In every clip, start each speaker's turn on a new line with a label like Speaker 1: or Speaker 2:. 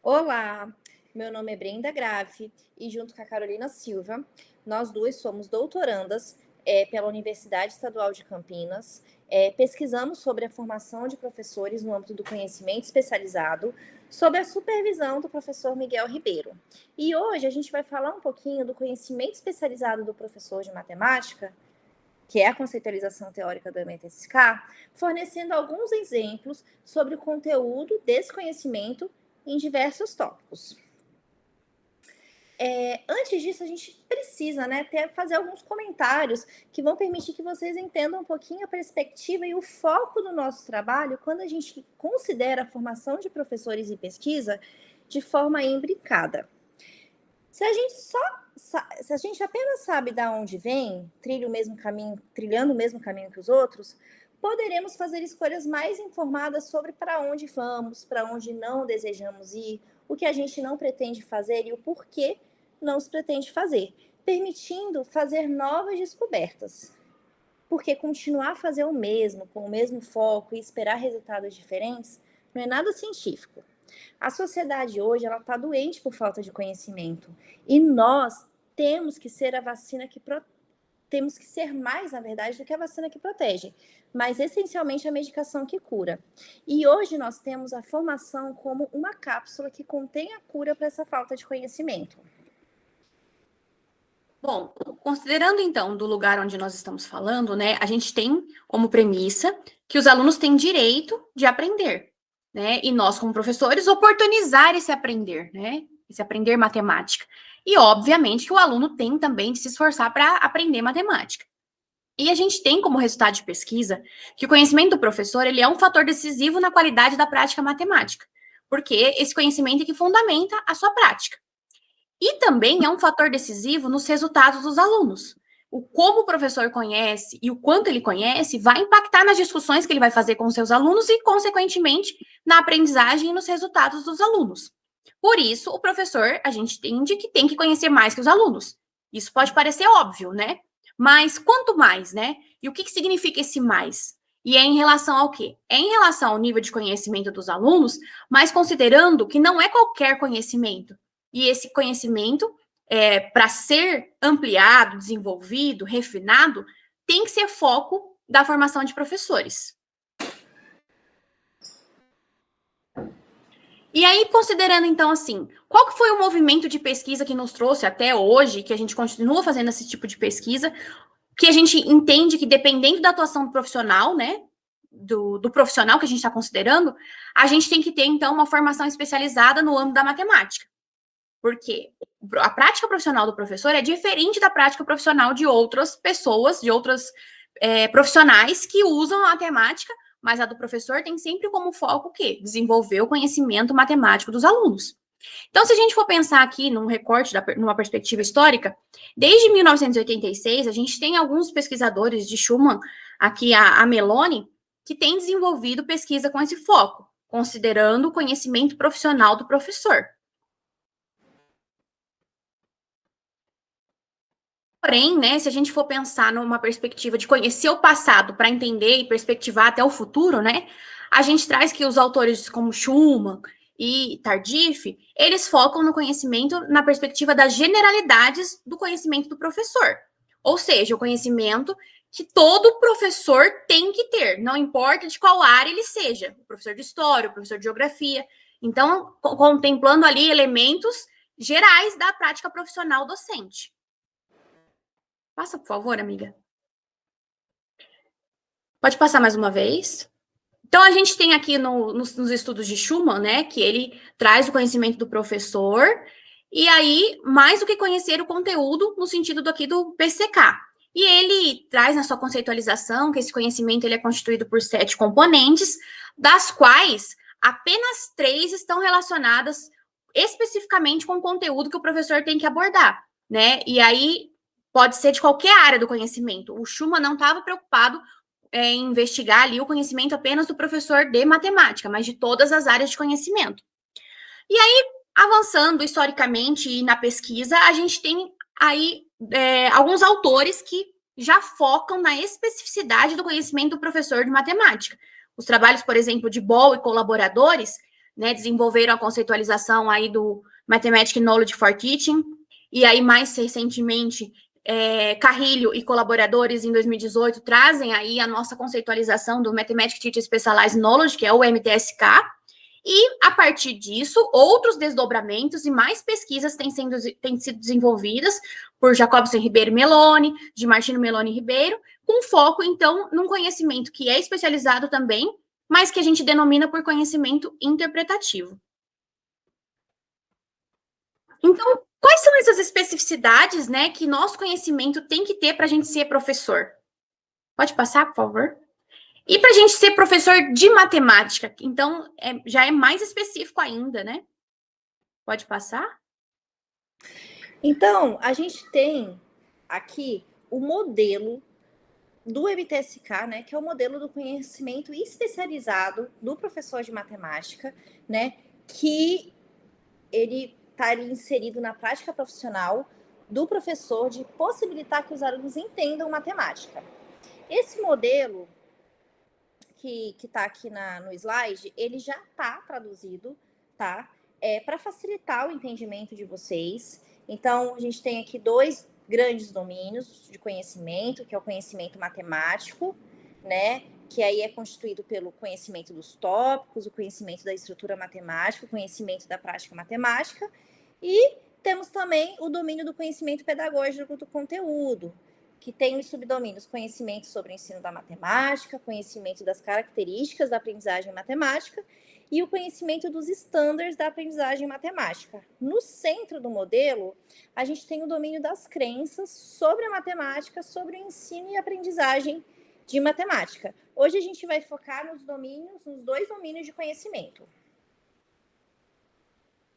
Speaker 1: Olá, meu nome é Brenda Grave e junto com a Carolina Silva, nós duas somos doutorandas pela Universidade Estadual de Campinas. Pesquisamos sobre a formação de professores no âmbito do conhecimento especializado, sob a supervisão do professor Miguel Ribeiro. E hoje a gente vai falar um pouquinho do conhecimento especializado do professor de matemática, que é a conceitualização teórica do MTSK, fornecendo alguns exemplos sobre o conteúdo desse conhecimento em diversos tópicos. Antes disso, a gente precisa fazer alguns comentários que vão permitir que vocês entendam um pouquinho a perspectiva e o foco do nosso trabalho quando a gente considera a formação de professores e pesquisa de forma imbricada. Se a gente apenas sabe de onde vem, trilhando o mesmo caminho que os outros, poderemos fazer escolhas mais informadas sobre para onde vamos, para onde não desejamos ir, o que a gente não pretende fazer e o porquê não se pretende fazer, permitindo fazer novas descobertas. Porque continuar a fazer o mesmo, com o mesmo foco e esperar resultados diferentes, não é nada científico. A sociedade hoje está doente por falta de conhecimento e nós temos que ser a vacina que temos que ser mais, na verdade, do que a vacina que protege, mas essencialmente a medicação que cura. E hoje nós temos a formação como uma cápsula que contém a cura para essa falta de conhecimento.
Speaker 2: Bom, considerando então do lugar onde nós estamos falando, né, a gente tem como premissa que os alunos têm direito de aprender, né, e nós como professores oportunizar esse aprender, né, esse aprender matemática. E obviamente que o aluno tem também de se esforçar para aprender matemática. E a gente tem como resultado de pesquisa que o conhecimento do professor ele é um fator decisivo na qualidade da prática matemática, porque esse conhecimento é que fundamenta a sua prática. E também é um fator decisivo nos resultados dos alunos. O como o professor conhece e o quanto ele conhece vai impactar nas discussões que ele vai fazer com os seus alunos e, consequentemente, na aprendizagem e nos resultados dos alunos. Por isso, o professor, a gente entende que tem que conhecer mais que os alunos. Isso pode parecer óbvio, né? Mas quanto mais, né? E o que significa esse mais? E é em relação ao quê? É em relação ao nível de conhecimento dos alunos, mas considerando que não é qualquer conhecimento. E esse conhecimento, para ser ampliado, desenvolvido, refinado, tem que ser foco da formação de professores. E aí, considerando, então, assim, qual que foi o movimento de pesquisa que nos trouxe até hoje, que a gente continua fazendo esse tipo de pesquisa, que a gente entende que, dependendo da atuação do profissional, né, do profissional que a gente está considerando, a gente tem que ter, então, uma formação especializada no âmbito da matemática. Porque a prática profissional do professor é diferente da prática profissional de outras pessoas, de outros profissionais que usam a matemática, mas a do professor tem sempre como foco o quê? Desenvolver o conhecimento matemático dos alunos. Então, se a gente for pensar aqui num recorte, numa perspectiva histórica, desde 1986, a gente tem alguns pesquisadores de Schumann, aqui a Melloni, que tem desenvolvido pesquisa com esse foco, considerando o conhecimento profissional do professor. Porém, né, se a gente for pensar numa perspectiva de conhecer o passado para entender e perspectivar até o futuro, né, a gente traz que os autores como Schumann e Tardif, eles focam no conhecimento na perspectiva das generalidades do conhecimento do professor. Ou seja, o conhecimento que todo professor tem que ter, não importa de qual área ele seja, o professor de história, o professor de geografia. Então, contemplando ali elementos gerais da prática profissional docente. Passa, por favor, amiga. Pode passar mais uma vez. Então, a gente tem aqui nos estudos de Schumann, né, que ele traz o conhecimento do professor, e aí, mais do que conhecer o conteúdo, no sentido aqui do PCK. E ele traz na sua conceitualização que esse conhecimento ele é constituído por 7 componentes, das quais apenas 3 estão relacionadas especificamente com o conteúdo que o professor tem que abordar, né? E aí, pode ser de qualquer área do conhecimento. O Schumann não estava preocupado em investigar ali o conhecimento apenas do professor de matemática, mas de todas as áreas de conhecimento. E aí, avançando historicamente e na pesquisa, a gente tem aí alguns autores que já focam na especificidade do conhecimento do professor de matemática. Os trabalhos, por exemplo, de Boll e colaboradores né, desenvolveram a conceitualização aí do Mathematics Knowledge for Teaching, e aí mais recentemente Carrilho e colaboradores em 2018 trazem aí a nossa conceitualização do Mathematics Teacher Specialized Knowledge, que é o MTSK, e a partir disso, outros desdobramentos e mais pesquisas têm sido desenvolvidas por Jacobson Ribeiro Meloni, de Martino Meloni Ribeiro, com foco, então, num conhecimento que é especializado também, mas que a gente denomina por conhecimento interpretativo. Então, quais são essas especificidades, né, que nosso conhecimento tem que ter para a gente ser professor? Pode passar, por favor? E para a gente ser professor de matemática, então, já é mais específico ainda, né? Pode passar?
Speaker 1: Então, a gente tem aqui o modelo do MTSK, né, que é o modelo do conhecimento especializado do professor de matemática, né, que ele está ali inserido na prática profissional do professor de possibilitar que os alunos entendam matemática. Esse modelo que está aqui no slide, ele já está traduzido, tá? Para facilitar o entendimento de vocês. Então, a gente tem aqui 2 grandes domínios de conhecimento, que é o conhecimento matemático, né? Que aí é constituído pelo conhecimento dos tópicos, o conhecimento da estrutura matemática, o conhecimento da prática matemática. E temos também o domínio do conhecimento pedagógico do conteúdo, que tem os subdomínios conhecimento sobre o ensino da matemática, conhecimento das características da aprendizagem matemática e o conhecimento dos estándares da aprendizagem matemática. No centro do modelo, a gente tem o domínio das crenças sobre a matemática, sobre o ensino e aprendizagem de matemática. Hoje a gente vai focar nos 2 domínios de conhecimento,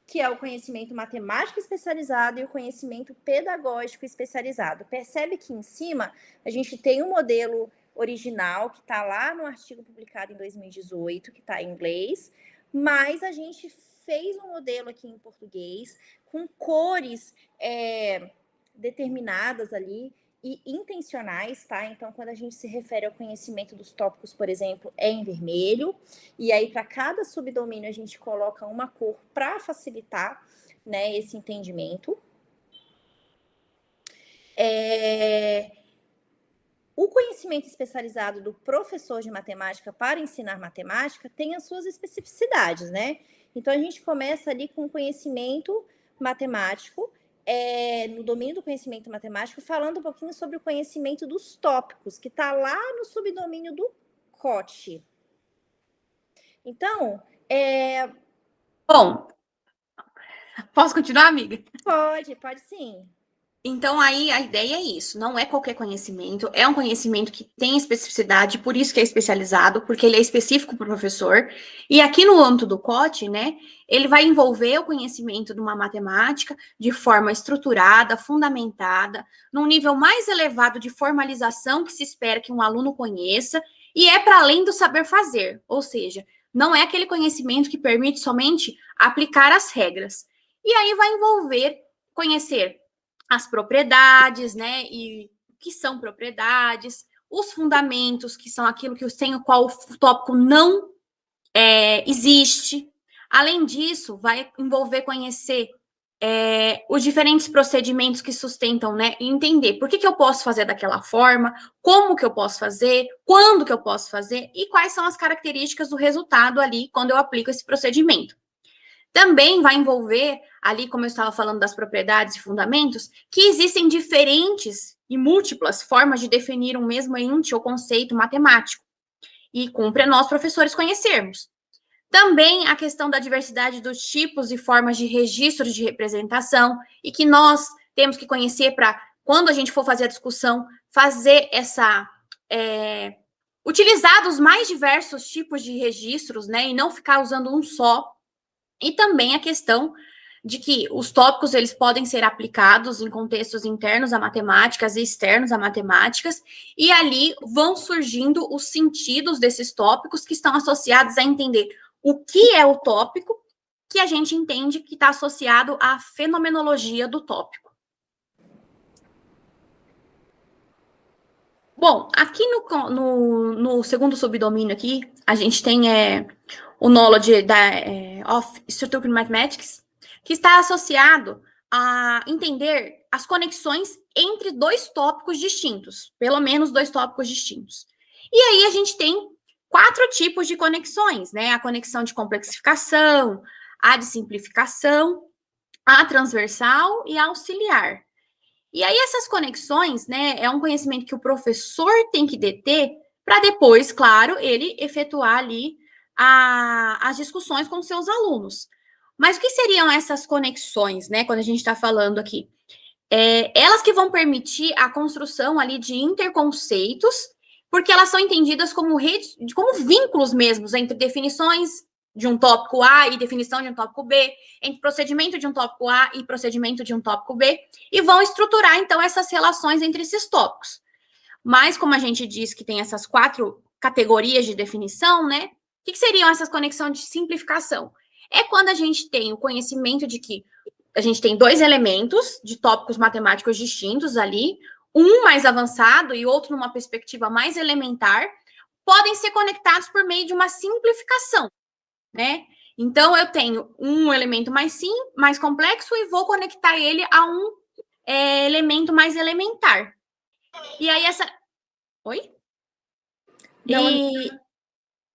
Speaker 1: que é o conhecimento matemático especializado e o conhecimento pedagógico especializado. Percebe que em cima a gente tem um modelo original que está lá no artigo publicado em 2018, que está em inglês, mas a gente fez um modelo aqui em português com cores determinadas ali e intencionais, tá? Então, quando a gente se refere ao conhecimento dos tópicos, por exemplo, é em vermelho, e aí para cada subdomínio a gente coloca uma cor para facilitar, né, esse entendimento. O conhecimento especializado do professor de matemática para ensinar matemática tem as suas especificidades, né? Então, a gente começa ali com o conhecimento matemático, no domínio do conhecimento matemático, falando um pouquinho sobre o conhecimento dos tópicos, que está lá no subdomínio do COT. Então,
Speaker 2: Bom, posso continuar, amiga?
Speaker 1: Pode sim.
Speaker 2: Então, aí a ideia é isso, não é qualquer conhecimento, é um conhecimento que tem especificidade, por isso que é especializado, porque ele é específico para o professor. E aqui no âmbito do COT, né, ele vai envolver o conhecimento de uma matemática de forma estruturada, fundamentada, num nível mais elevado de formalização que se espera que um aluno conheça, e é para além do saber fazer, ou seja, não é aquele conhecimento que permite somente aplicar as regras. E aí vai envolver conhecer as propriedades, né? E o que são propriedades, os fundamentos, que são aquilo que sem o qual o tópico não existe. Além disso, vai envolver conhecer os diferentes procedimentos que sustentam, né? E entender por que eu posso fazer daquela forma, como que eu posso fazer, quando que eu posso fazer e quais são as características do resultado ali quando eu aplico esse procedimento. Também vai envolver, ali como eu estava falando das propriedades e fundamentos, que existem diferentes e múltiplas formas de definir um mesmo ente ou conceito matemático. E cumpre a nós, professores, conhecermos. Também a questão da diversidade dos tipos e formas de registros de representação, e que nós temos que conhecer para, quando a gente for fazer a discussão, fazer essa... utilizar os mais diversos tipos de registros, né, e não ficar usando um só. E também a questão de que os tópicos eles podem ser aplicados em contextos internos a matemáticas e externos a matemáticas, e ali vão surgindo os sentidos desses tópicos que estão associados a entender o que é o tópico, que a gente entende que está associado à fenomenologia do tópico. Bom, aqui no segundo subdomínio aqui, a gente tem o knowledge of Structural Mathematics, que está associado a entender as conexões entre dois tópicos distintos, pelo menos dois tópicos distintos. E aí a gente tem 4 tipos de conexões, né? A conexão de complexificação, a de simplificação, a transversal e a auxiliar. E aí essas conexões, né, é um conhecimento que o professor tem que deter para depois, claro, ele efetuar ali as discussões com seus alunos. Mas o que seriam essas conexões, né, quando a gente está falando aqui? Elas que vão permitir a construção ali de interconceitos, porque elas são entendidas como vínculos mesmos entre definições de um tópico A e definição de um tópico B, entre procedimento de um tópico A e procedimento de um tópico B, e vão estruturar, então, essas relações entre esses tópicos. Mas, como a gente diz que tem essas 4 categorias de definição, né? O que seriam essas conexões de simplificação? É quando a gente tem o conhecimento de que a gente tem 2 elementos de tópicos matemáticos distintos ali, um mais avançado e outro numa perspectiva mais elementar, podem ser conectados por meio de uma simplificação, né? Então, eu tenho um elemento mais complexo e vou conectar ele a um elemento mais elementar. E aí, Oi?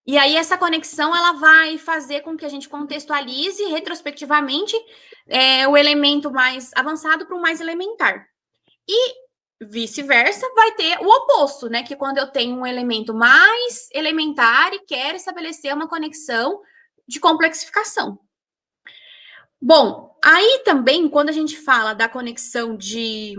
Speaker 2: E aí, essa conexão, ela vai fazer com que a gente contextualize retrospectivamente o elemento mais avançado para o mais elementar. E vice-versa, vai ter o oposto, né? Que quando eu tenho um elemento mais elementar e quero estabelecer uma conexão de complexificação. Bom, aí também, quando a gente fala da conexão de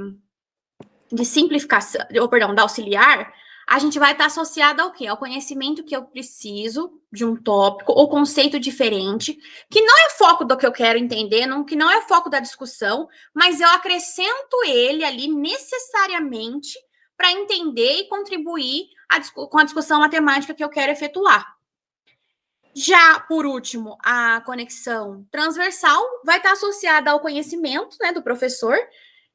Speaker 2: simplificação, ou perdão, da auxiliar, a gente vai estar associado ao quê? Ao conhecimento que eu preciso de um tópico ou conceito diferente, que não é foco do que eu quero entender, que não é foco da discussão, mas eu acrescento ele ali necessariamente para entender e contribuir com a discussão matemática que eu quero efetuar. Já, por último, a conexão transversal vai estar associada ao conhecimento, né, do professor,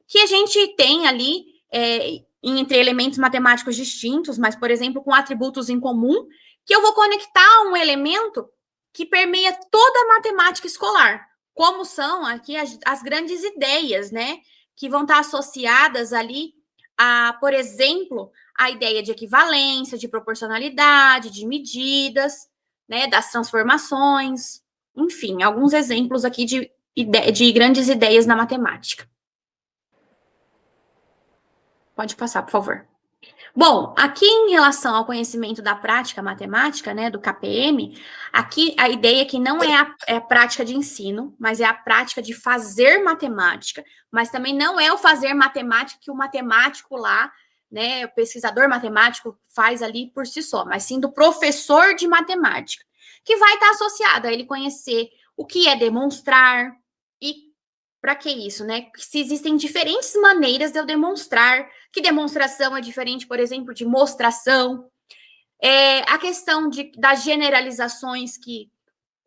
Speaker 2: que a gente tem ali entre elementos matemáticos distintos, mas, por exemplo, com atributos em comum, que eu vou conectar um elemento que permeia toda a matemática escolar, como são aqui as grandes ideias, né, que vão estar associadas ali a, por exemplo, a ideia de equivalência, de proporcionalidade, de medidas, né, das transformações, enfim, alguns exemplos aqui de grandes ideias na matemática. Pode passar, por favor. Bom, aqui em relação ao conhecimento da prática matemática, né, do KPM, aqui a ideia é que não é a prática de ensino, mas é a prática de fazer matemática, mas também não é o fazer matemática que o matemático lá, né, o pesquisador matemático faz ali por si só, mas sim do professor de matemática, que vai estar associado a ele conhecer o que é demonstrar e para que isso, né? Se existem diferentes maneiras de eu demonstrar, que demonstração é diferente, por exemplo, de mostração, a questão das generalizações, que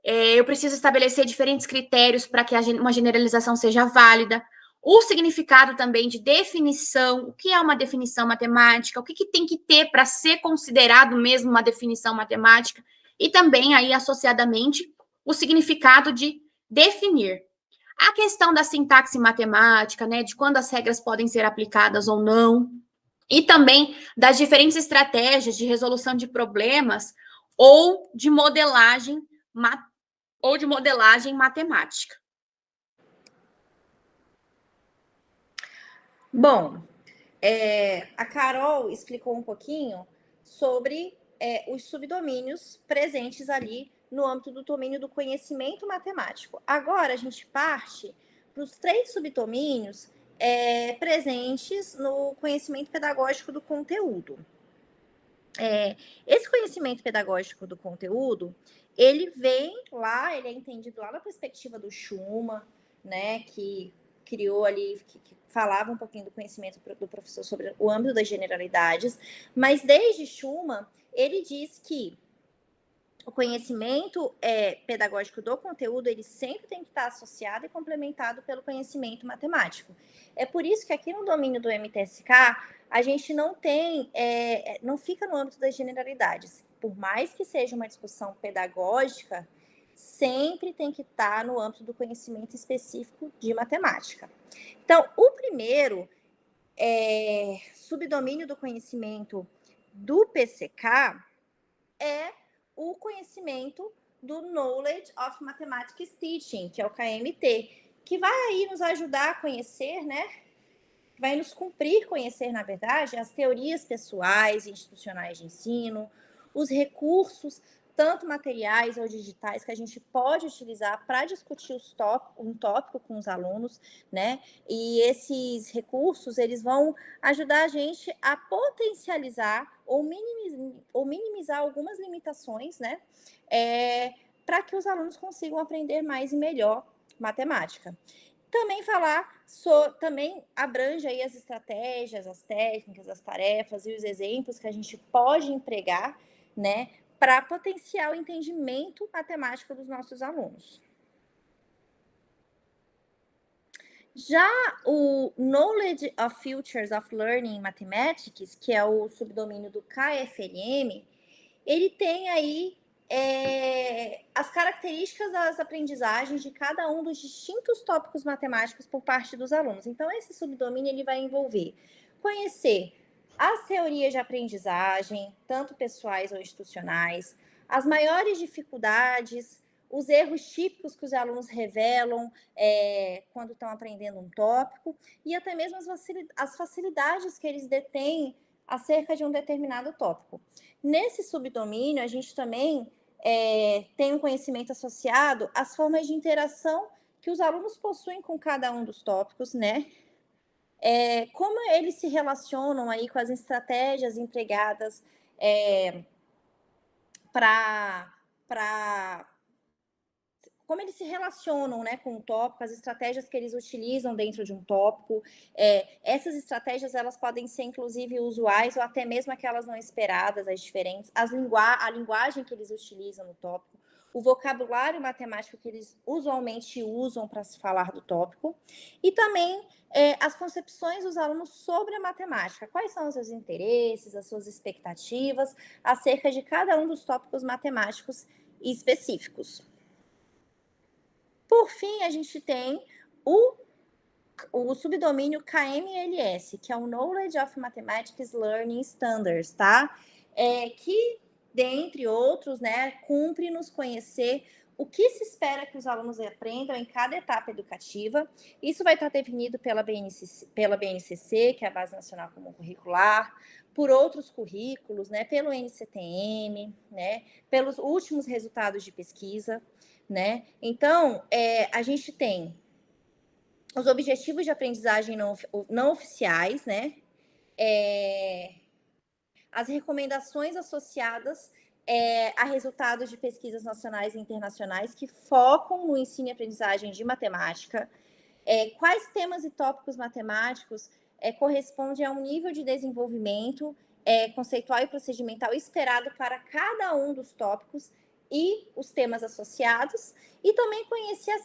Speaker 2: eu preciso estabelecer diferentes critérios para que uma generalização seja válida, o significado também de definição, o que é uma definição matemática, o que tem que ter para ser considerado mesmo uma definição matemática, e também aí associadamente o significado de definir. A questão da sintaxe matemática, né, de quando as regras podem ser aplicadas ou não, e também das diferentes estratégias de resolução de problemas ou de modelagem matemática.
Speaker 1: Bom, a Carol explicou um pouquinho sobre os subdomínios presentes ali no âmbito do domínio do conhecimento matemático. Agora a gente parte para os 3 subdomínios presentes no conhecimento pedagógico do conteúdo. Esse conhecimento pedagógico do conteúdo, ele é entendido lá na perspectiva do Schumann, né, que criou ali, que falava um pouquinho do conhecimento do professor sobre o âmbito das generalidades, mas desde Schumann, ele diz que o conhecimento pedagógico do conteúdo, ele sempre tem que estar associado e complementado pelo conhecimento matemático. É por isso que aqui no domínio do MTSK, a gente não tem, não fica no âmbito das generalidades. por mais que seja uma discussão pedagógica, sempre tem que estar no âmbito do conhecimento específico de matemática. Então, o primeiro subdomínio do conhecimento do PCK é o conhecimento do Knowledge of Mathematics Teaching, que é o KMT, que vai aí nos ajudar a conhecer, né? Vai nos cumprir conhecer, na verdade, as teorias pessoais e institucionais de ensino, os recursos, tanto materiais ou digitais, que a gente pode utilizar para discutir um tópico com os alunos, né? E esses recursos, eles vão ajudar a gente a potencializar ou minimizar algumas limitações, né? Para que os alunos consigam aprender mais e melhor matemática. Também também abrange aí as estratégias, as técnicas, as tarefas e os exemplos que a gente pode empregar, né, para potenciar o entendimento matemático dos nossos alunos. Já o Knowledge of Futures of Learning in Mathematics, que é o subdomínio do KFLM, ele tem aí as características das aprendizagens de cada um dos distintos tópicos matemáticos por parte dos alunos. Então, esse subdomínio ele vai envolver conhecer as teorias de aprendizagem, tanto pessoais ou institucionais, as maiores dificuldades, os erros típicos que os alunos revelam quando estão aprendendo um tópico, e até mesmo as facilidades que eles detêm acerca de um determinado tópico. Nesse subdomínio, a gente também tem um conhecimento associado às formas de interação que os alunos possuem com cada um dos tópicos, né? Como eles se relacionam aí com as estratégias empregadas como eles se relacionam, né, com o tópico, as estratégias que eles utilizam dentro de um tópico. Essas estratégias, elas podem ser, inclusive, usuais ou até mesmo aquelas não esperadas, as diferentes. A linguagem que eles utilizam no tópico, o vocabulário matemático que eles usualmente usam para se falar do tópico. E também as concepções dos alunos sobre a matemática. Quais são os seus interesses, as suas expectativas acerca de cada um dos tópicos matemáticos específicos. Por fim, a gente tem o subdomínio KMLS, que é o Knowledge of Mathematics Learning Standards, tá? Que, dentre outros, né, cumpre nos conhecer o que se espera que os alunos aprendam em cada etapa educativa. Isso vai estar definido pela BNCC, que é a Base Nacional Comum Curricular, por outros currículos, né, pelo NCTM, né, pelos últimos resultados de pesquisa, né? Então, a gente tem os objetivos de aprendizagem não oficiais, né? As recomendações associadas a resultados de pesquisas nacionais e internacionais que focam no ensino e aprendizagem de matemática. Quais temas e tópicos matemáticos correspondem a um nível de desenvolvimento conceitual e procedimental esperado para cada um dos tópicos e os temas associados, e também conhecer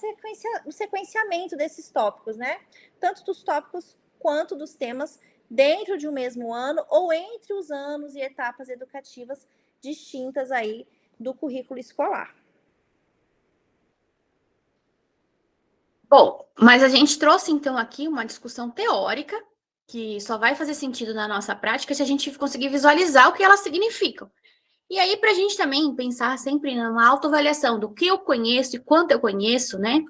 Speaker 1: o sequenciamento desses tópicos, né? Tanto dos tópicos quanto dos temas dentro de um mesmo ano ou entre os anos e etapas educativas distintas aí do currículo escolar.
Speaker 2: Bom, mas a gente trouxe então aqui uma discussão teórica que só vai fazer sentido na nossa prática se a gente conseguir visualizar o que elas significam. E aí, para a gente também pensar sempre numa autoavaliação do que eu conheço e quanto eu conheço, né?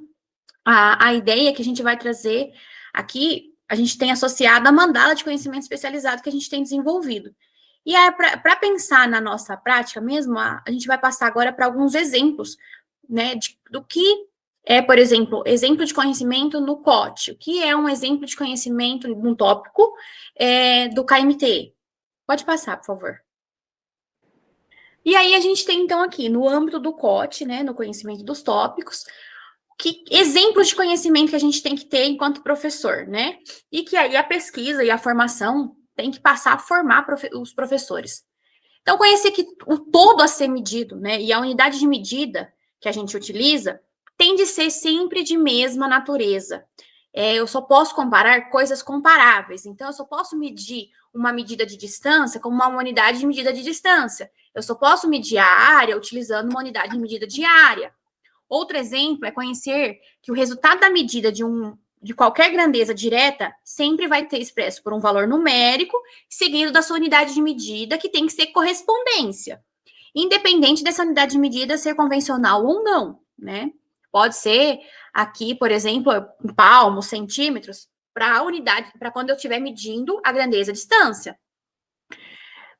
Speaker 2: A ideia que a gente vai trazer aqui, a gente tem associado a mandala de conhecimento especializado que a gente tem desenvolvido. E aí, para pensar na nossa prática mesmo, a gente vai passar agora para alguns exemplos, né? Do que é, por exemplo, exemplo de conhecimento no COT. O que é um exemplo de conhecimento num tópico do KMT? Pode passar, por favor. E aí a gente tem, então, aqui, no âmbito do COT, né, no conhecimento dos tópicos, que exemplos de conhecimento que a gente tem que ter enquanto professor, né? E que aí a pesquisa e a formação tem que passar a formar os professores. Então, conhecer que o todo a ser medido, né, e a unidade de medida que a gente utiliza tem de ser sempre de mesma natureza. Eu só posso comparar coisas comparáveis. Então, eu só posso medir uma medida de distância como uma unidade de medida de distância. Eu só posso medir a área utilizando uma unidade de medida de área. Outro exemplo é conhecer que o resultado da medida de qualquer grandeza direta sempre vai ter expresso por um valor numérico, seguido da sua unidade de medida, que tem que ser correspondência, independente dessa unidade de medida ser convencional ou não, né? Pode ser aqui, por exemplo, palmos, centímetros, para a unidade, para quando eu estiver medindo a grandeza à distância.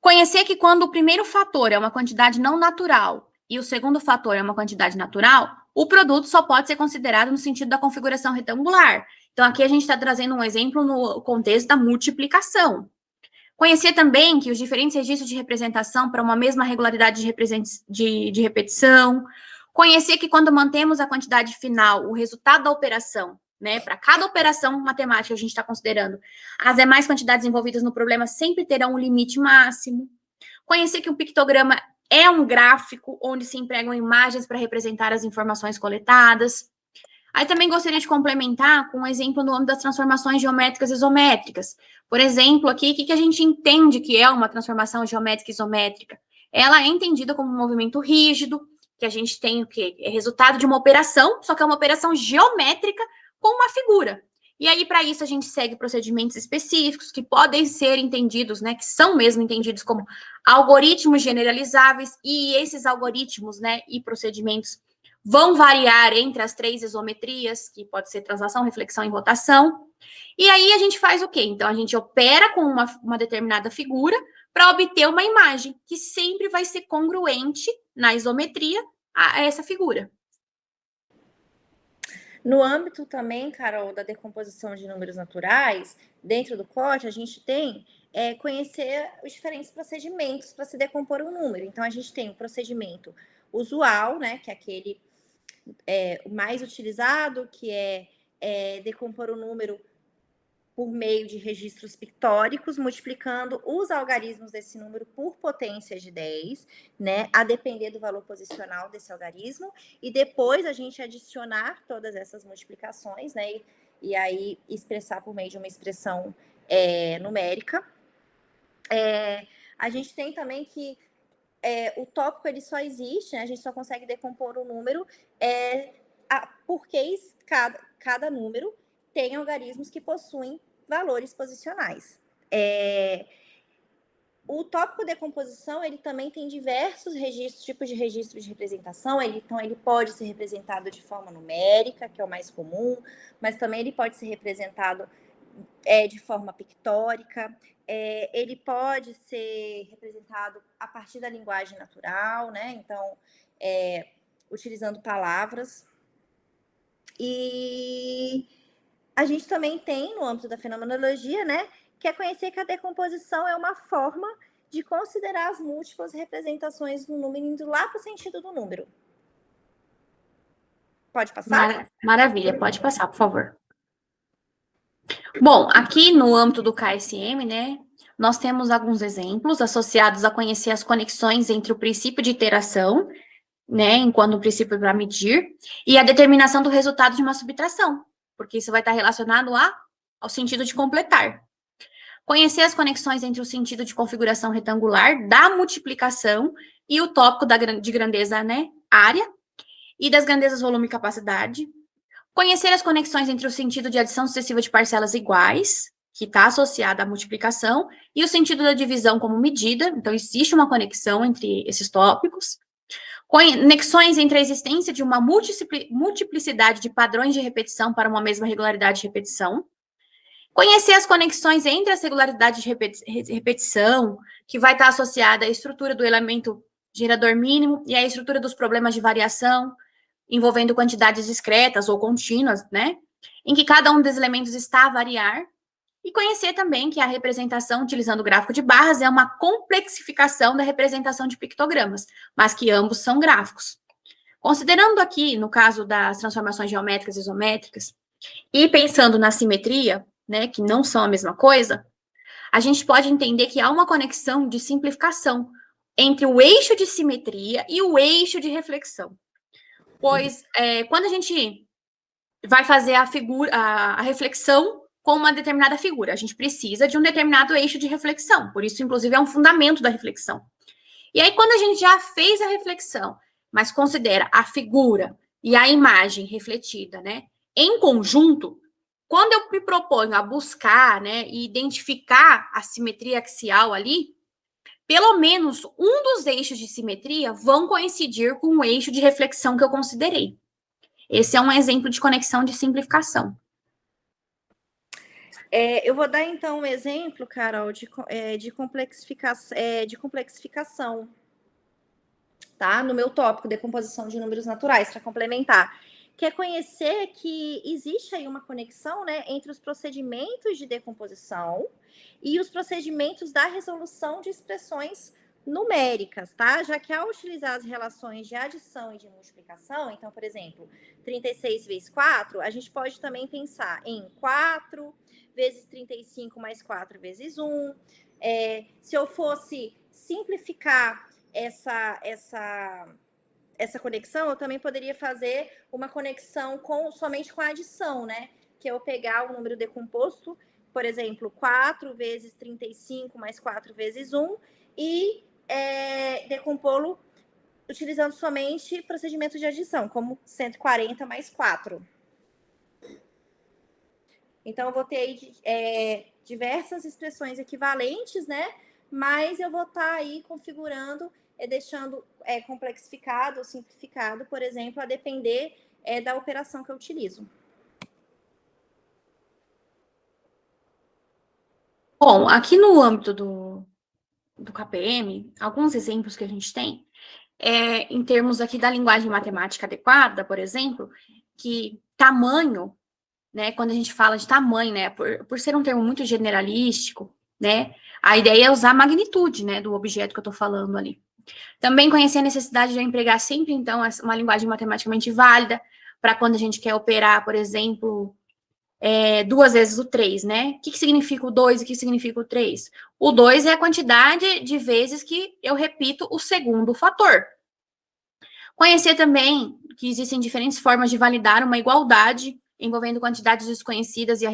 Speaker 2: Conhecer que quando o primeiro fator é uma quantidade não natural e o segundo fator é uma quantidade natural, o produto só pode ser considerado no sentido da configuração retangular. Então, aqui a gente está trazendo um exemplo no contexto da multiplicação. Conhecer também que os diferentes registros de representação para uma mesma regularidade de repetição. Conhecer que quando mantemos a quantidade final, o resultado da operação, né, para cada operação matemática que a gente está considerando, as demais quantidades envolvidas no problema sempre terão um limite máximo. Conhecer que um pictograma é um gráfico onde se empregam imagens para representar as informações coletadas. Aí também gostaria de complementar com um exemplo no âmbito das transformações geométricas e isométricas. Por exemplo, aqui, o que a gente entende que é uma transformação geométrica e isométrica? Ela é entendida como um movimento rígido, que a gente tem o quê? É resultado de uma operação, só que é uma operação geométrica com uma figura. E aí, para isso, a gente segue procedimentos específicos que podem ser entendidos, né, que são mesmo entendidos como algoritmos generalizáveis, e esses algoritmos, né, e procedimentos vão variar entre as 3 isometrias, que pode ser translação, reflexão e rotação. E aí, a gente faz o quê? Então, a gente opera com uma determinada figura para obter uma imagem, que sempre vai ser congruente na isometria a essa figura.
Speaker 1: No âmbito também, Carol, da decomposição de números naturais, dentro do COT, a gente tem conhecer os diferentes procedimentos para se decompor um número. Então, a gente tem o procedimento usual, né, que é aquele mais utilizado, que é decompor o número por meio de registros pictóricos, multiplicando os algarismos desse número por potência de 10, né, a depender do valor posicional desse algarismo, e depois a gente adicionar todas essas multiplicações, né, e aí expressar por meio de uma expressão numérica. A gente tem também que o tópico ele só existe, né, a gente só consegue decompor o número porque cada número tem algarismos que possuem valores posicionais. O tópico de decomposição, ele também tem diversos tipos de registros de representação. Então, ele pode ser representado de forma numérica, que é o mais comum, mas também ele pode ser representado de forma pictórica. Ele pode ser representado a partir da linguagem natural, né? Então, utilizando palavras. E a gente também tem, no âmbito da fenomenologia, né, que é conhecer que a decomposição é uma forma de considerar as múltiplas representações do número indo lá para o sentido do número. Pode passar?
Speaker 2: Maravilha, pode passar, por favor. Bom, aqui no âmbito do KSM, né, nós temos alguns exemplos associados a conhecer as conexões entre o princípio de iteração, né, enquanto princípio para medir, e a determinação do resultado de uma subtração, porque isso vai estar relacionado ao sentido de completar. Conhecer as conexões entre o sentido de configuração retangular da multiplicação e o tópico de grandeza, né, área, e das grandezas volume e capacidade. Conhecer as conexões entre o sentido de adição sucessiva de parcelas iguais, que está associada à multiplicação, e o sentido da divisão como medida. Então, existe uma conexão entre esses tópicos. Conexões entre a existência de uma multiplicidade de padrões de repetição para uma mesma regularidade de repetição. Conhecer as conexões entre a regularidade de repetição, que vai estar associada à estrutura do elemento gerador mínimo e à estrutura dos problemas de variação, envolvendo quantidades discretas ou contínuas, né? Em que cada um dos elementos está a variar. E conhecer também que a representação utilizando o gráfico de barras é uma complexificação da representação de pictogramas, mas que ambos são gráficos. Considerando aqui, no caso das transformações geométricas e isométricas, e pensando na simetria, né, que não são a mesma coisa, a gente pode entender que há uma conexão de simplificação entre o eixo de simetria e o eixo de reflexão. Pois, quando a gente vai fazer a reflexão com uma determinada figura, a gente precisa de um determinado eixo de reflexão, por isso, inclusive, é um fundamento da reflexão. E aí, quando a gente já fez a reflexão, mas considera a figura e a imagem refletida, né, em conjunto, quando eu me proponho a buscar, né, e identificar a simetria axial ali, pelo menos um dos eixos de simetria vão coincidir com o eixo de reflexão que eu considerei. Esse é um exemplo de conexão de simplificação.
Speaker 1: Eu vou dar, então, um exemplo, Carol, de complexificação, tá? No meu tópico, decomposição de números naturais, para complementar. Que é conhecer que existe aí uma conexão, né, entre os procedimentos de decomposição e os procedimentos da resolução de expressões numéricas, tá? Já que ao utilizar as relações de adição e de multiplicação, então, por exemplo, 36 vezes 4, a gente pode também pensar em 4 vezes 35 mais 4 vezes 1. Se eu fosse simplificar essa conexão, eu também poderia fazer uma conexão somente com a adição, né? Que é eu pegar o número decomposto, por exemplo, 4 vezes 35 mais 4 vezes 1, e decompô-lo utilizando somente procedimento de adição, como 140 mais 4. Então, eu vou ter aí diversas expressões equivalentes, né? Mas eu vou estar aí configurando, deixando complexificado ou simplificado, por exemplo, a depender da operação que eu utilizo.
Speaker 2: Bom, aqui no âmbito do KPM, alguns exemplos que a gente tem, em termos aqui da linguagem matemática adequada, por exemplo, que tamanho, né, quando a gente fala de tamanho, né, por ser um termo muito generalístico, né, a ideia é usar a magnitude, né, do objeto que eu estou falando ali. Também conhecer a necessidade de eu empregar sempre, então, uma linguagem matematicamente válida para quando a gente quer operar, por exemplo, 2 vezes o 3, né? O que significa o 2 e o que significa o 3? O 2 é a quantidade de vezes que eu repito o segundo fator. Conhecer também que existem diferentes formas de validar uma igualdade envolvendo quantidades desconhecidas e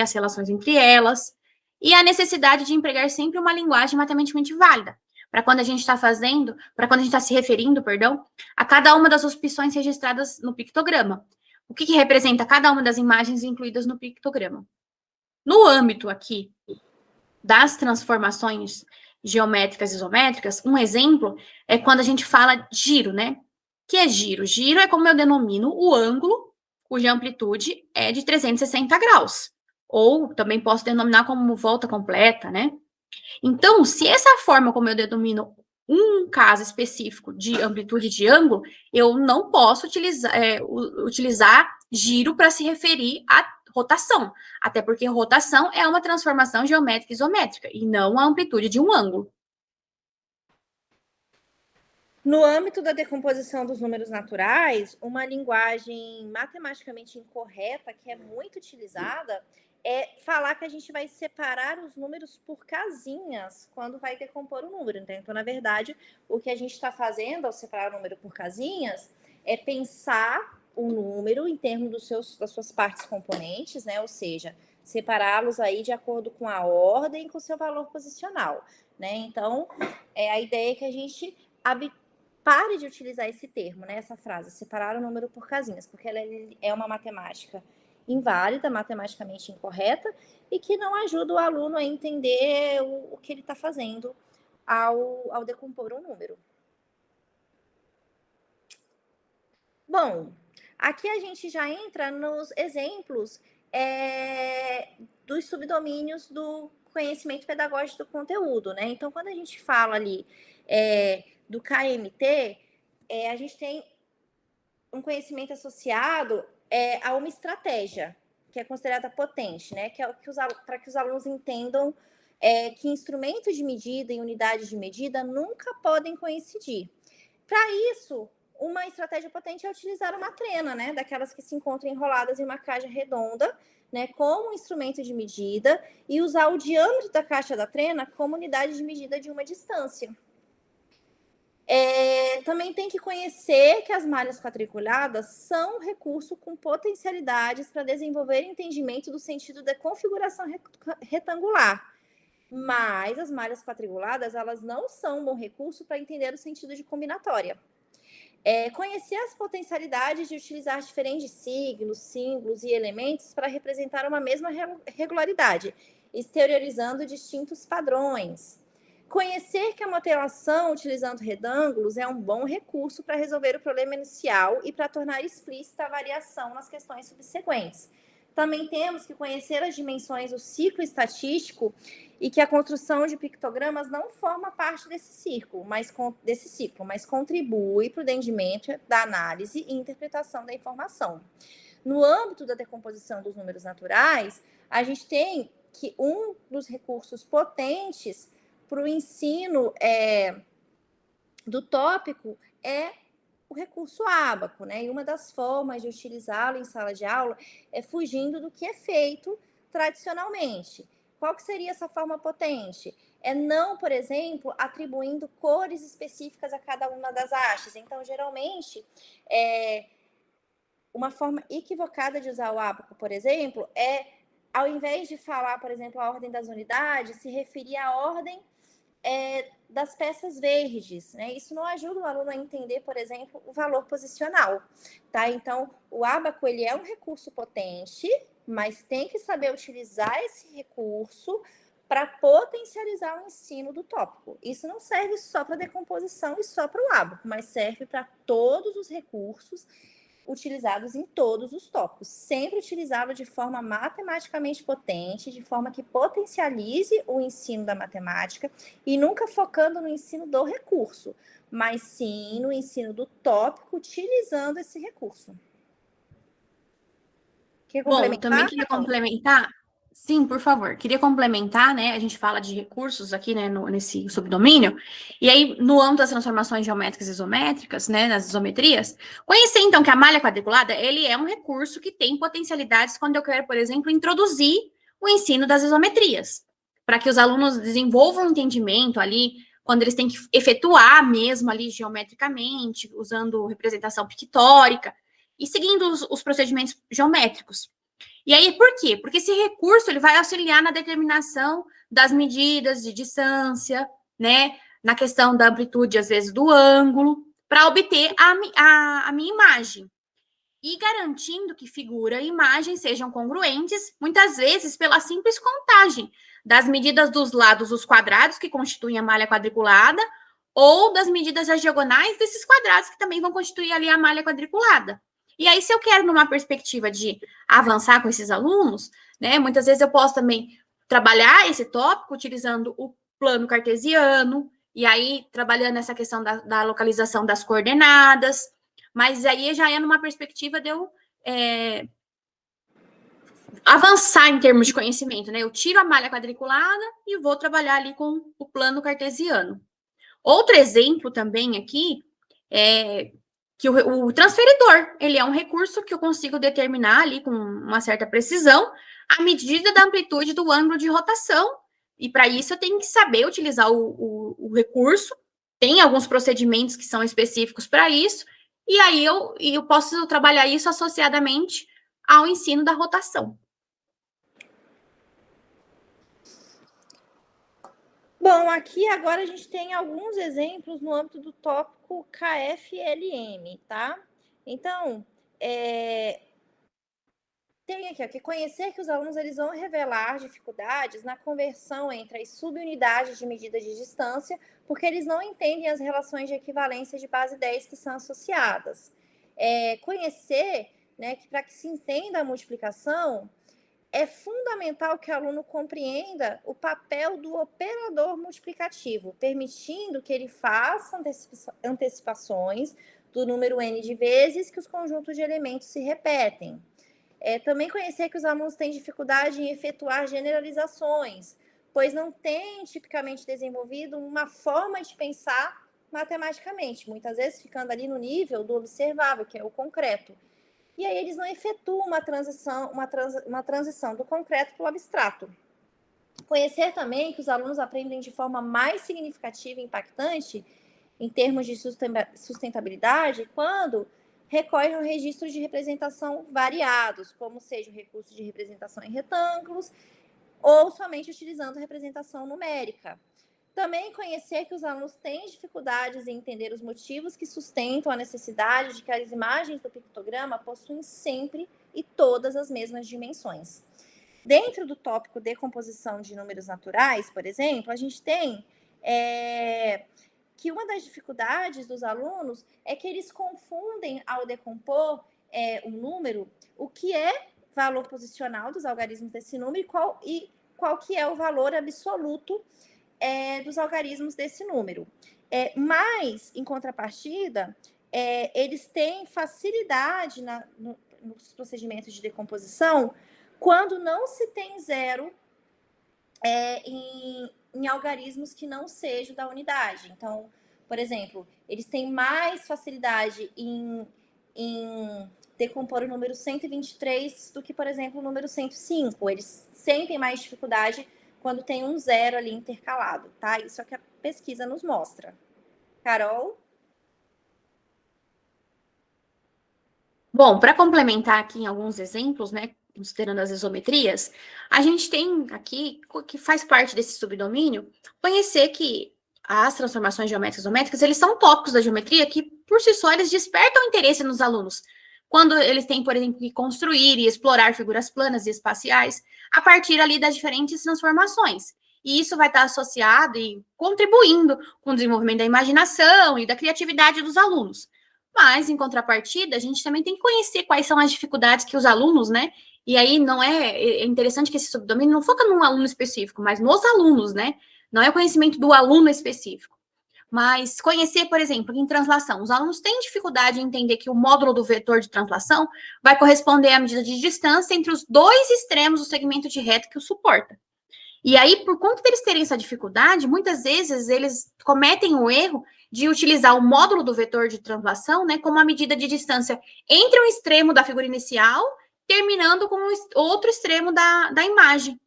Speaker 2: as relações entre elas, e a necessidade de empregar sempre uma linguagem matematicamente válida, para quando a gente está se referindo, perdão, a cada uma das opções registradas no pictograma. O que representa cada uma das imagens incluídas no pictograma? No âmbito aqui das transformações geométricas e isométricas, um exemplo é quando a gente fala giro, né? Que é giro? Giro é como eu denomino o ângulo cuja amplitude é de 360 graus. Ou também posso denominar como volta completa, né? Então, se essa forma como eu denomino um caso específico de amplitude de ângulo, eu não posso utilizar giro para se referir a rotação, até porque rotação é uma transformação geométrica isométrica e não a amplitude de um ângulo.
Speaker 1: No âmbito da decomposição dos números naturais, uma linguagem matematicamente incorreta que é muito utilizada é falar que a gente vai separar os números por casinhas quando vai decompor o número. Então, na verdade, o que a gente está fazendo ao separar o número por casinhas é pensar o número em termos das suas partes componentes, né? Ou seja, separá-los aí de acordo com a ordem e com o seu valor posicional, né? Então, a ideia é que a gente pare de utilizar esse termo, né? Essa frase, separar o número por casinhas, porque ela é uma matemática inválida, matematicamente incorreta, e que não ajuda o aluno a entender o que ele está fazendo ao decompor um número. Bom, aqui a gente já entra nos exemplos dos subdomínios do conhecimento pedagógico do conteúdo, né? Então, quando a gente fala ali do KMT, a gente tem um conhecimento associado a uma estratégia, que é considerada potente, né? Que é para que os alunos entendam que instrumentos de medida e unidades de medida nunca podem coincidir. Para isso, uma estratégia potente é utilizar uma trena, né? Daquelas que se encontram enroladas em uma caixa redonda, né? Como instrumento de medida, e usar o diâmetro da caixa da trena como unidade de medida de uma distância. Também tem que conhecer que as malhas quadriculadas são um recurso com potencialidades para desenvolver entendimento do sentido da configuração retangular. Mas as malhas quadriculadas, elas não são um bom recurso para entender o sentido de combinatória. Conhecer as potencialidades de utilizar diferentes signos, símbolos e elementos para representar uma mesma regularidade, exteriorizando distintos padrões. Conhecer que a modelação utilizando retângulos é um bom recurso para resolver o problema inicial e para tornar explícita a variação nas questões subsequentes. Também temos que conhecer as dimensões do ciclo estatístico e que a construção de pictogramas não forma parte desse ciclo, mas contribui para o entendimento da análise e interpretação da informação. No âmbito da decomposição dos números naturais, a gente tem que um dos recursos potentes para o ensino do tópico é o recurso ábaco, né? E uma das formas de utilizá-lo em sala de aula é fugindo do que é feito tradicionalmente. Qual que seria essa forma potente? É não, por exemplo, atribuindo cores específicas a cada uma das hastes. Então, geralmente, uma forma equivocada de usar o ábaco, por exemplo, ao invés de falar, por exemplo, a ordem das unidades, se referir à ordem das peças verdes, né? Isso não ajuda o aluno a entender, por exemplo, o valor posicional, tá? Então, o ábaco, ele é um recurso potente, mas tem que saber utilizar esse recurso para potencializar o ensino do tópico. Isso não serve só para decomposição e só para o ábaco, mas serve para todos os recursos utilizados em todos os tópicos, sempre utilizá-lo de forma matematicamente potente, de forma que potencialize o ensino da matemática e nunca focando no ensino do recurso, mas sim no ensino do tópico utilizando esse recurso. Quer
Speaker 2: Bom,
Speaker 1: complementar?
Speaker 2: também queria complementar. Sim, por favor. Queria complementar, né? A gente fala de recursos aqui, né, nesse subdomínio. E aí, no âmbito das transformações geométricas e isométricas, né, nas isometrias, conhecer, então, que a malha quadriculada, ele é um recurso que tem potencialidades quando eu quero, por exemplo, introduzir o ensino das isometrias, para que os alunos desenvolvam um entendimento ali, quando eles têm que efetuar mesmo ali geometricamente, usando representação pictórica e seguindo os procedimentos geométricos. E aí, por quê? Porque esse recurso ele vai auxiliar na determinação das medidas de distância, né? Na questão da amplitude, às vezes, do ângulo, para obter a minha imagem. E garantindo que figura e imagem sejam congruentes, muitas vezes pela simples contagem das medidas dos lados dos quadrados, que constituem a malha quadriculada, ou das medidas das diagonais desses quadrados, que também vão constituir ali a malha quadriculada. E aí, se eu quero, numa perspectiva de avançar com esses alunos, né, muitas vezes eu posso também trabalhar esse tópico utilizando o plano cartesiano, e aí trabalhando essa questão da localização das coordenadas, mas aí já é numa perspectiva de eu avançar em termos de conhecimento, né? Eu tiro a malha quadriculada e vou trabalhar ali com o plano cartesiano. Outro exemplo também aqui é que o transferidor, ele é um recurso que eu consigo determinar ali com uma certa precisão a medida da amplitude do ângulo de rotação, e para isso eu tenho que saber utilizar o recurso, tem alguns procedimentos que são específicos para isso, e aí eu posso trabalhar isso associadamente ao ensino da rotação.
Speaker 1: Bom, aqui agora a gente tem alguns exemplos no âmbito do tópico KFLM, tá? Então, tem aqui, ó, que conhecer que os alunos eles vão revelar dificuldades na conversão entre as subunidades de medida de distância, porque eles não entendem as relações de equivalência de base 10 que são associadas. Conhecer, né, que para que se entenda a multiplicação, é fundamental que o aluno compreenda o papel do operador multiplicativo, permitindo que ele faça antecipações do número n de vezes que os conjuntos de elementos se repetem. Também conhecer que os alunos têm dificuldade em efetuar generalizações, pois não têm tipicamente desenvolvido uma forma de pensar matematicamente, muitas vezes ficando ali no nível do observável, que é o concreto. E aí eles não efetuam uma transição do concreto para o abstrato. Conhecer também que os alunos aprendem de forma mais significativa e impactante, em termos de sustentabilidade, quando recorrem a registros de representação variados, como seja o recurso de representação em retângulos, ou somente utilizando representação numérica. Também conhecer que os alunos têm dificuldades em entender os motivos que sustentam a necessidade de que as imagens do pictograma possuem sempre e todas as mesmas dimensões. Dentro do tópico decomposição de números naturais, por exemplo, a gente tem que uma das dificuldades dos alunos é que eles confundem ao decompor um número, o que é valor posicional dos algarismos desse número e qual que é o valor absoluto dos algarismos desse número. Mas, em contrapartida, eles têm facilidade nos procedimentos de decomposição quando não se tem zero em algarismos que não sejam da unidade. Então, por exemplo, eles têm mais facilidade em decompor o número 123 do que, por exemplo, o número 105. Eles sentem mais dificuldade quando tem um zero ali intercalado, tá? Isso é o que a pesquisa nos mostra. Carol?
Speaker 2: Bom, para complementar aqui em alguns exemplos, né, considerando as isometrias, a gente tem aqui, que faz parte desse subdomínio, conhecer que as transformações geométricas e isométricas, eles são tópicos da geometria que, por si só, eles despertam interesse nos alunos. Quando eles têm, por exemplo, que construir e explorar figuras planas e espaciais a partir ali das diferentes transformações. E isso vai estar associado e contribuindo com o desenvolvimento da imaginação e da criatividade dos alunos. Mas, em contrapartida, a gente também tem que conhecer quais são as dificuldades que os alunos, né? E aí não é interessante que esse subdomínio não foca num aluno específico, mas nos alunos, né? Não é o conhecimento do aluno específico. Mas conhecer, por exemplo, em translação, os alunos têm dificuldade em entender que o módulo do vetor de translação vai corresponder à medida de distância entre os dois extremos do segmento de reto que o suporta. E aí, por conta deles terem essa dificuldade, muitas vezes eles cometem o erro de utilizar o módulo do vetor de translação, né, como a medida de distância entre um extremo da figura inicial, terminando com o outro extremo da imagem.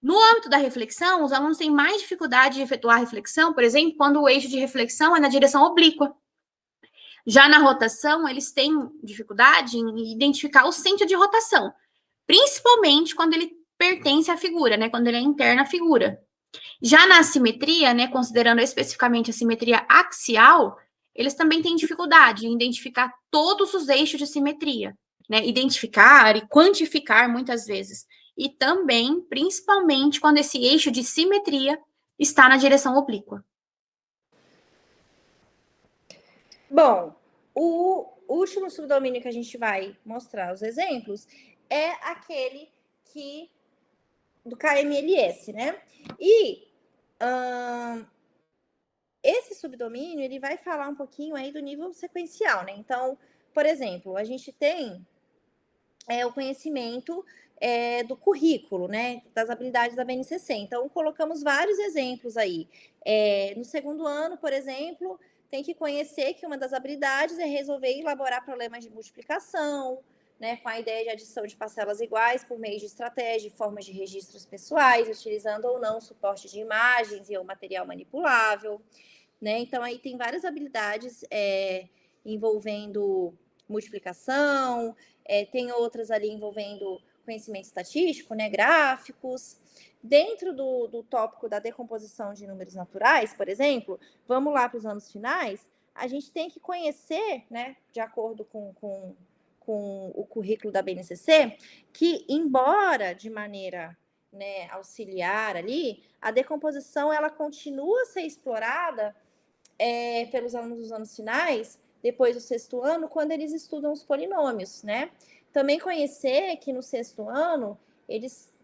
Speaker 2: No âmbito da reflexão, os alunos têm mais dificuldade de efetuar a reflexão, por exemplo, quando o eixo de reflexão é na direção oblíqua. Já na rotação, eles têm dificuldade em identificar o centro de rotação, principalmente quando ele pertence à figura, né, quando ele é interno à figura. Já na assimetria, né, considerando especificamente a simetria axial, eles também têm dificuldade em identificar todos os eixos de simetria, né, identificar e quantificar muitas vezes. E também, principalmente, quando esse eixo de simetria está na direção oblíqua.
Speaker 1: Bom, o último subdomínio que a gente vai mostrar os exemplos é aquele do KMLS, né? E esse subdomínio, ele vai falar um pouquinho aí do nível sequencial, né? Então, por exemplo, a gente tem o conhecimento do currículo, né? Das habilidades da BNCC. Então, colocamos vários exemplos aí. No segundo ano, por exemplo, tem que conhecer que uma das habilidades é resolver e elaborar problemas de multiplicação, né, com a ideia de adição de parcelas iguais por meio de estratégia e formas de registros pessoais, utilizando ou não suporte de imagens e ou material manipulável, né? Então, aí tem várias habilidades envolvendo multiplicação, tem outras ali envolvendo conhecimento estatístico, né, gráficos. Dentro do tópico da decomposição de números naturais, por exemplo, vamos lá para os anos finais, a gente tem que conhecer, né, de acordo com o currículo da BNCC, que embora de maneira, né, auxiliar ali, a decomposição ela continua a ser explorada pelos alunos dos anos finais, depois do sexto ano, quando eles estudam os polinômios, né? Também conhecer que no sexto ano, eles,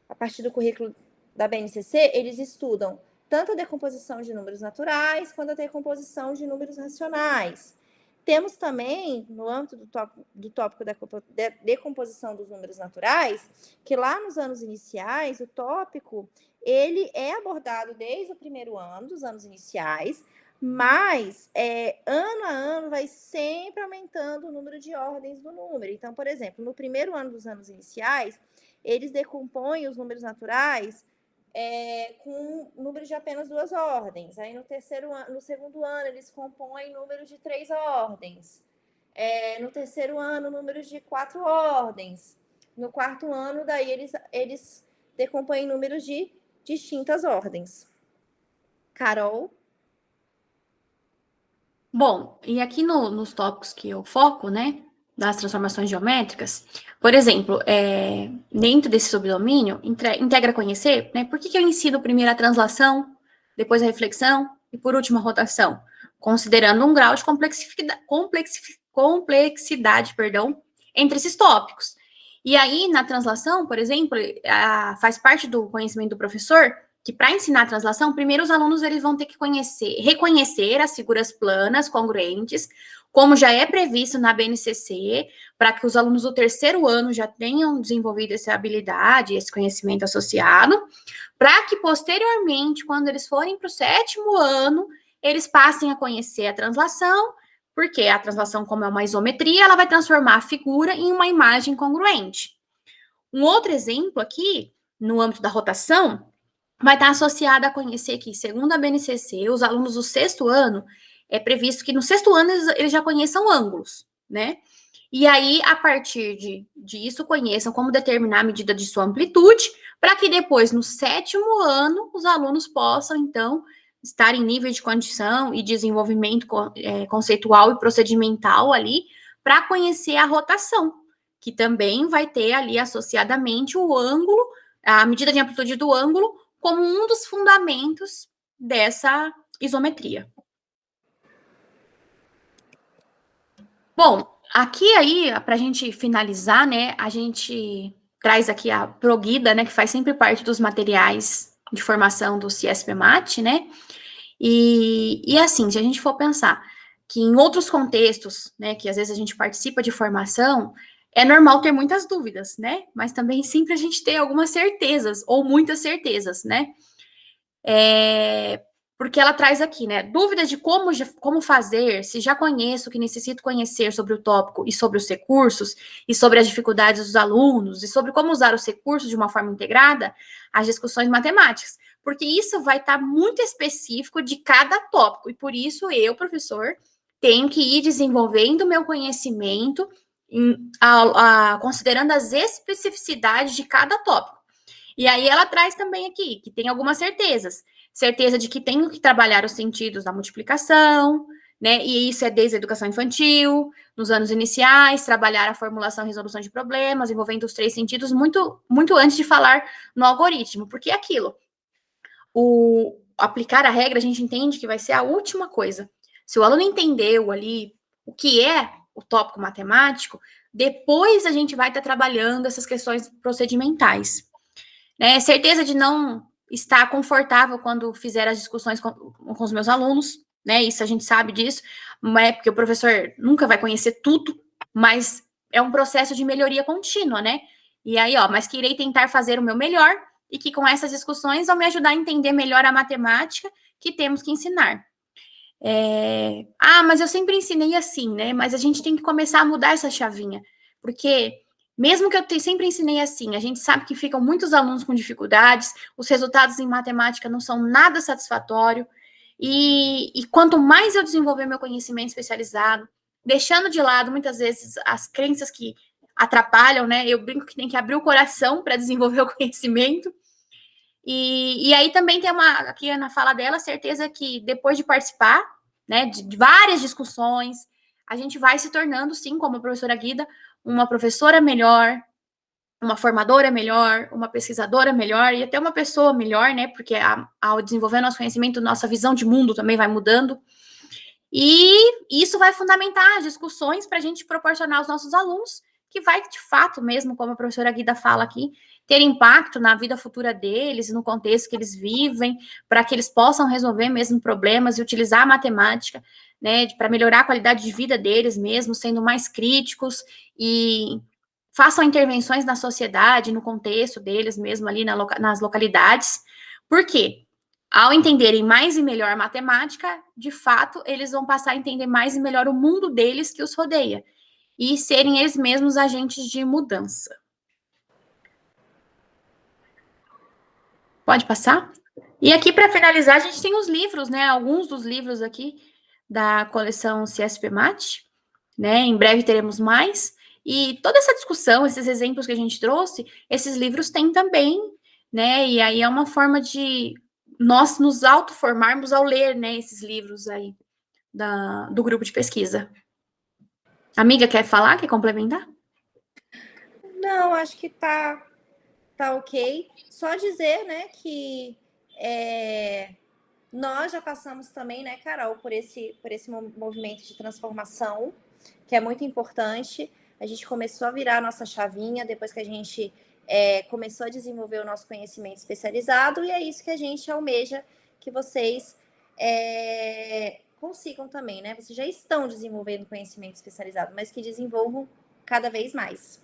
Speaker 1: a partir do currículo da BNCC, eles estudam tanto a decomposição de números naturais, quanto a decomposição de números racionais. Temos também, no âmbito do tópico da decomposição dos números naturais, que lá nos anos iniciais, o tópico, ele é abordado desde o primeiro ano, dos anos iniciais, mas ano a ano vai sempre aumentando o número de ordens do número. Então, por exemplo, no primeiro ano dos anos iniciais, eles decompõem os números naturais com números de apenas 2 ordens. Aí no segundo ano, eles compõem números de 3 ordens. No terceiro ano, números de 4 ordens. No quarto ano, daí eles decompõe em números de distintas ordens. Carol?
Speaker 2: Bom, e aqui nos tópicos que eu foco, né, das transformações geométricas, por exemplo, dentro desse subdomínio, integra conhecer, né, por que eu ensino primeiro a translação, depois a reflexão e, por último, a rotação, considerando um grau de complexidade, entre esses tópicos. E aí, na translação, por exemplo, faz parte do conhecimento do professor que para ensinar a translação, primeiro os alunos eles vão ter que reconhecer as figuras planas congruentes, como já é previsto na BNCC, para que os alunos do terceiro ano já tenham desenvolvido essa habilidade, esse conhecimento associado, para que posteriormente, quando eles forem para o sétimo ano, eles passem a conhecer a translação, porque a translação, como é uma isometria, ela vai transformar a figura em uma imagem congruente. Um outro exemplo aqui, no âmbito da rotação, vai estar associada a conhecer que, segundo a BNCC, os alunos do sexto ano, é previsto que no sexto ano eles já conheçam ângulos, né? E aí, a partir disso, conheçam como determinar a medida de sua amplitude, para que depois, no sétimo ano, os alunos possam, então, estar em nível de condição e desenvolvimento conceitual e procedimental ali, para conhecer a rotação, que também vai ter ali associadamente o ângulo, a medida de amplitude do ângulo, como um dos fundamentos dessa isometria. Bom, aqui aí, para a gente finalizar, né, a gente traz aqui a ProGuida, né, que faz sempre parte dos materiais de formação do CIESP-MAT, né, e assim, se a gente for pensar que em outros contextos, né, que às vezes a gente participa de formação, é normal ter muitas dúvidas, né, mas também sempre a gente ter algumas certezas, ou muitas certezas, né, porque ela traz aqui, né, dúvidas de como fazer, se já conheço o que necessito conhecer sobre o tópico e sobre os recursos, e sobre as dificuldades dos alunos, e sobre como usar os recursos de uma forma integrada, as discussões matemáticas, porque isso vai estar muito específico de cada tópico, e por isso eu, professor, tenho que ir desenvolvendo meu conhecimento, considerando as especificidades de cada tópico. E aí ela traz também aqui, que tem algumas certezas. Certeza de que tenho que trabalhar os sentidos da multiplicação, né? E isso é desde a educação infantil, nos anos iniciais, trabalhar a formulação e resolução de problemas, envolvendo os três sentidos, muito, muito antes de falar no algoritmo, porque é aquilo. Aplicar a regra, a gente entende que vai ser a última coisa. Se o aluno entendeu ali o que é o tópico matemático, depois a gente vai estar trabalhando essas questões procedimentais. Né? Certeza de não estar confortável quando fizer as discussões com os meus alunos, né? Isso a gente sabe disso, é porque o professor nunca vai conhecer tudo, mas é um processo de melhoria contínua, né? E aí, mas que irei tentar fazer o meu melhor e que com essas discussões vão me ajudar a entender melhor a matemática que temos que ensinar. Mas eu sempre ensinei assim, né? Mas a gente tem que começar a mudar essa chavinha, porque mesmo que eu sempre ensinei assim, a gente sabe que ficam muitos alunos com dificuldades, os resultados em matemática não são nada satisfatórios, e quanto mais eu desenvolver meu conhecimento especializado, deixando de lado muitas vezes as crenças que atrapalham, né? Eu brinco que tem que abrir o coração para desenvolver o conhecimento. E aí também tem aqui na fala dela, certeza que depois de participar, né, de várias discussões, a gente vai se tornando, sim, como a professora Guida, uma professora melhor, uma formadora melhor, uma pesquisadora melhor e até uma pessoa melhor, né? Porque ao desenvolver nosso conhecimento, nossa visão de mundo também vai mudando. E isso vai fundamentar as discussões para a gente proporcionar aos nossos alunos, que vai, de fato, mesmo como a professora Guida fala aqui, ter impacto na vida futura deles, no contexto que eles vivem, para que eles possam resolver mesmo problemas e utilizar a matemática, né, para melhorar a qualidade de vida deles mesmo, sendo mais críticos e façam intervenções na sociedade, no contexto deles mesmo ali nas localidades. Por quê? Ao entenderem mais e melhor matemática, de fato, eles vão passar a entender mais e melhor o mundo deles que os rodeia e serem eles mesmos agentes de mudança. Pode passar? E aqui, para finalizar, a gente tem os livros, né? Alguns dos livros aqui da coleção CIESP-MAT, né? Em breve teremos mais. E toda essa discussão, esses exemplos que a gente trouxe, esses livros têm também né? E aí é uma forma de nós nos autoformarmos ao ler, né, esses livros aí do grupo de pesquisa. Amiga, quer falar? Quer complementar?
Speaker 1: Não, acho que tá ok. Só dizer, né, que nós já passamos também, né, Carol, por esse movimento de transformação, que é muito importante. A gente começou a virar a nossa chavinha depois que a gente começou a desenvolver o nosso conhecimento especializado, e é isso que a gente almeja que vocês consigam também, né? Vocês já estão desenvolvendo conhecimento especializado, mas que desenvolvam cada vez mais.